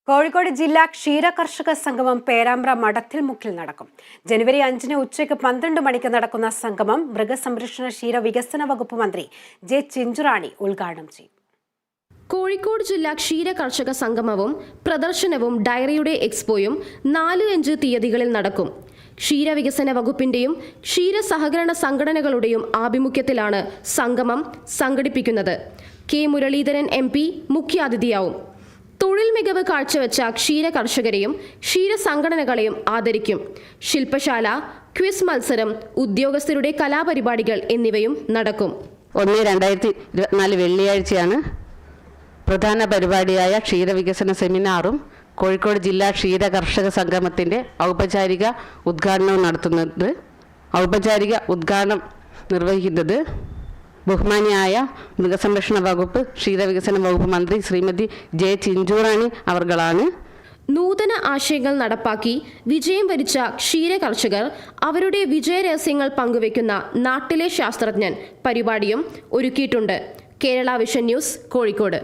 കോഴിക്കോട് ജില്ലാ ക്ഷീരകർഷക സംഗമം പേരാമ്പ്ര മഠത്തിൽ മുക്കിൽ നടക്കും. ജനുവരി 5 ഉച്ചയ്ക്ക് 12 മണിക്ക് നടക്കുന്ന സംഗമം മൃഗസംരക്ഷണ ക്ഷീരവികസന വകുപ്പ് മന്ത്രി ജെ ചിഞ്ചുറാണി ഉദ്ഘാടനം ചെയ്യും. കോഴിക്കോട് ജില്ലാ ക്ഷീരകർഷക സംഗമവും പ്രദർശനവും ഡയറിയുടെ എക്സ്പോയും 4-5 തീയതികളിൽ നടക്കും. ക്ഷീരവികസന വകുപ്പിന്റെയും ക്ഷീര സഹകരണ സംഘടനകളുടെയും ആഭിമുഖ്യത്തിലാണ് സംഗമം സംഘടിപ്പിക്കുന്നത്. K Muraleedharan MP മുഖ്യാതിഥിയാവും. തൊഴിൽ മികവ് കാഴ്ചവെച്ച ക്ഷീര കർഷകരെയും ക്ഷീര സംഘടനകളെയും ആദരിക്കും. ശില്പശാല, ക്വിസ് മത്സരം, ഉദ്യോഗസ്ഥരുടെ കലാപരിപാടികൾ എന്നിവയും നടക്കും. 1/2024 വെള്ളിയാഴ്ചയാണ് പ്രധാന പരിപാടിയായ ക്ഷീരവികസന സെമിനാറും കോഴിക്കോട് ജില്ലാ ക്ഷീര കർഷക സംഗമത്തിൻ്റെ ഔപചാരിക ഉദ്ഘാടനവും നടത്തുന്നത്. ഔപചാരിക ഉദ്ഘാടനം നിർവഹിക്കുന്നത് ബഹുമാനിയായ മൃഗസംരക്ഷണ വകുപ്പ് ക്ഷീരവികസന വകുപ്പ് മന്ത്രി ശ്രീമതി ജെ ചിഞ്ചുറാണി അവർകളാണ്. നൂതന ആശയങ്ങൾ നടപ്പാക്കി വിജയം വരിച്ച ക്ഷീര കർഷകർ അവരുടെ വിജയരഹസ്യങ്ങൾ പങ്കുവയ്ക്കുന്ന നാട്ടിലെ ശാസ്ത്രജ്ഞൻ പരിപാടിയും ഒരുക്കിയിട്ടുണ്ട്. Kerala vision news, Kozhikode.